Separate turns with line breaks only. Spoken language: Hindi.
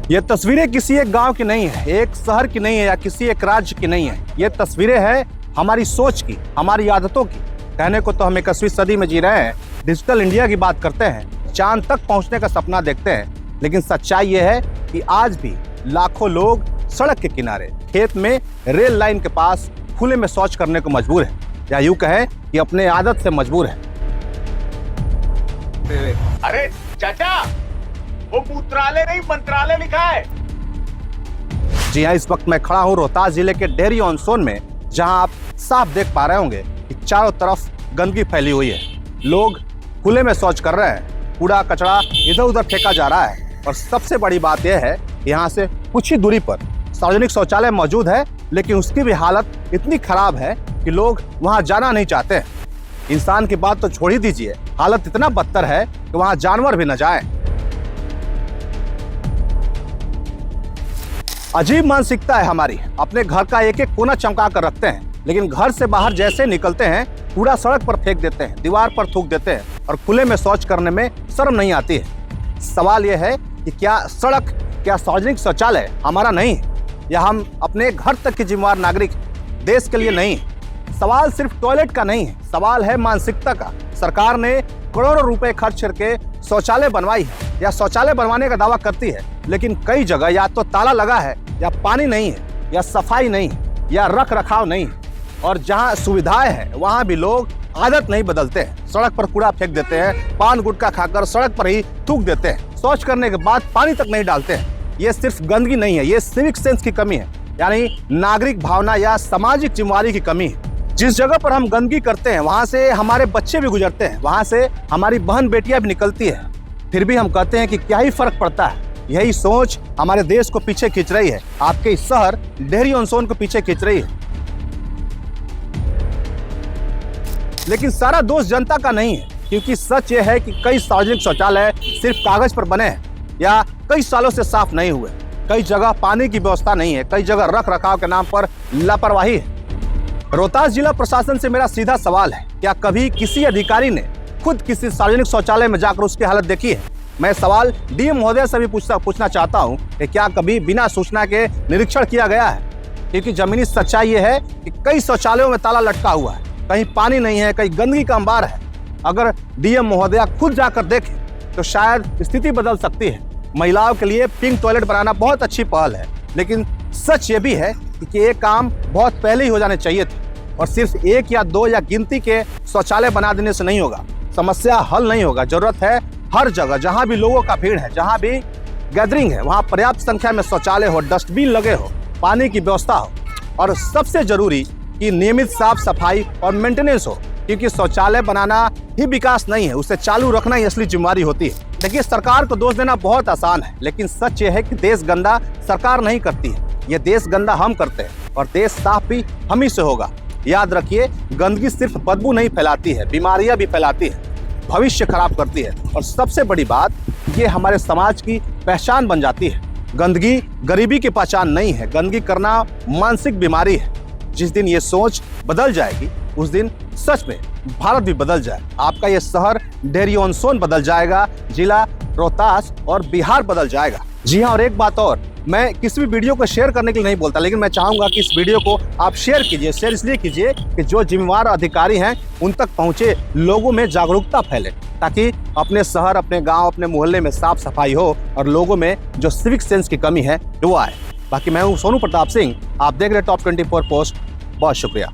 ये तस्वीरें किसी एक गांव की नहीं है, एक शहर की नहीं है या किसी एक राज्य की नहीं है। ये तस्वीरें हैं हमारी सोच की, हमारी आदतों की। कहने को तो हम 21वीं सदी में जी रहे हैं, डिजिटल इंडिया की बात करते हैं, चांद तक पहुंचने का सपना देखते हैं, लेकिन सच्चाई ये है कि आज भी लाखों लोग सड़क के किनारे, खेत में, रेल लाइन के पास खुले में शौच करने को मजबूर है, या यूं कहें कि अपने आदत से मजबूर है।
अरे चाचा, वो मूत्रालय नहीं मंत्रालय लिखा है।
जी हाँ, इस वक्त मैं खड़ा हूँ रोहतास जिले के डेहरी ऑन सोन में, जहां आप साफ देख पा रहे होंगे कि चारों तरफ गंदगी फैली हुई है। लोग खुले में शौच कर रहे हैं, कूड़ा कचरा इधर उधर फेंका जा रहा है, और सबसे बड़ी बात यह है कि यहाँ से कुछ ही दूरी पर सार्वजनिक शौचालय मौजूद है, लेकिन उसकी भी हालत इतनी खराब है कि लोग वहां जाना नहीं चाहते हैं। इंसान की बात तो छोड़ ही दीजिए, हालत इतना बदतर है कि वहां जानवर भी न जाएं। अजीब मानसिकता है हमारी। अपने घर का एक एक कोना चमका कर रखते हैं, लेकिन घर से बाहर जैसे निकलते हैं कूड़ा सड़क पर फेंक देते हैं, दीवार पर थूक देते हैं, और खुले में शौच करने में शर्म नहीं आती है। सवाल यह है कि क्या सड़क, क्या सार्वजनिक शौचालय हमारा नहीं है, या हम अपने घर तक के जिम्मेवार नागरिक देश के लिए नहीं है? सवाल सिर्फ टॉयलेट का नहीं है, सवाल है मानसिकता का। सरकार ने करोड़ों रुपए खर्च करके शौचालय बनवाई है या शौचालय बनवाने का दावा करती है, लेकिन कई जगह या तो ताला लगा है, या पानी नहीं है, या सफाई नहीं है, या रख रखाव नहीं है। और जहां सुविधाएं हैं वहां भी लोग आदत नहीं बदलते हैं, सड़क पर कूड़ा फेंक देते हैं, पान गुटखा खाकर सड़क पर ही थूक देते हैं, शौच करने के बाद पानी तक नहीं डालते हैं। ये सिर्फ गंदगी नहीं है, ये सिविक सेंस की कमी है, यानी नागरिक भावना या सामाजिक जिम्मेवारी की कमी है। जिस जगह पर हम गंदगी करते हैं वहां से हमारे बच्चे भी गुजरते हैं, वहां से हमारी बहन बेटियां भी निकलती है, फिर भी हम कहते हैं कि क्या ही फर्क पड़ता है। यही सोच हमारे देश को पीछे खींच रही है, आपके इस शहर डेहरी ऑन सोन को पीछे खींच रही है। लेकिन सारा दोष जनता का नहीं है, क्योंकि सच यह है कि कई सार्वजनिक शौचालय सिर्फ कागज पर बने हैं या कई सालों से साफ नहीं हुए। कई जगह पानी की व्यवस्था नहीं है, कई जगह रख रखाव के नाम पर लापरवाही है। रोहतास जिला प्रशासन से मेरा सीधा सवाल है, क्या कभी किसी अधिकारी ने खुद किसी सार्वजनिक शौचालय में जाकर उसकी हालत देखी है? मैं सवाल डीएम महोदय से भी पूछना चाहता हूं कि क्या कभी बिना सूचना के निरीक्षण किया गया है? क्योंकि जमीनी सच्चाई ये है कि कई शौचालयों में ताला लटका हुआ है, कहीं पानी नहीं है, कहीं गंदगी का अंबार है। अगर डीएम महोदय खुद जाकर देखें तो शायद स्थिति बदल सकती है। महिलाओं के लिए पिंक टॉयलेट बनाना बहुत अच्छी पहल है, लेकिन सच ये भी है कि ये काम बहुत पहले ही हो जाने चाहिए थे, और सिर्फ एक या दो या गिनती के शौचालय बना देने से नहीं होगा, समस्या हल नहीं होगा। जरूरत है हर जगह जहां भी लोगों का भीड़ है, जहां भी गैदरिंग है, वहां पर्याप्त संख्या में शौचालय हो, डस्टबिन लगे हो, पानी की व्यवस्था हो, और सबसे जरूरी कि नियमित साफ सफाई और मेंटेनेंस हो, क्योंकि शौचालय बनाना ही विकास नहीं है, उसे चालू रखना ही असली जिम्मेवारी होती है। देखिए, सरकार को दोष देना बहुत आसान है, लेकिन सच ये है कि देश गंदा सरकार नहीं करती है, ये देश गंदा हम करते हैं, और देश साफ भी हम ही से होगा। याद रखिए, गंदगी सिर्फ बदबू नहीं फैलाती है, बीमारियां भी फैलाती है, भविष्य खराब करती है, और सबसे बड़ी बात, ये हमारे समाज की पहचान बन जाती है। गंदगी गरीबी की पहचान नहीं है, गंदगी करना मानसिक बीमारी है। जिस दिन ये सोच बदल जाएगी, उस दिन सच में भारत भी बदल जाए। आपका ये शहर डेहरी ऑन सोन बदल जाएगा, जिला रोहतास और बिहार बदल जाएगा। जी हाँ, और एक बात और, मैं किसी भी वीडियो को शेयर करने के लिए नहीं बोलता, लेकिन मैं चाहूंगा कि इस वीडियो को आप शेयर कीजिए। शेयर इसलिए कीजिए कि जो जिम्मेवार अधिकारी हैं उन तक पहुंचे, लोगों में जागरूकता फैले, ताकि अपने शहर, अपने गांव, अपने मोहल्ले में साफ सफाई हो, और लोगों में जो सिविक सेंस की कमी है वो आए। बाकी मैं हूँ सोनू प्रताप सिंह, आप देख रहे टॉप 24 पोस्ट। बहुत शुक्रिया।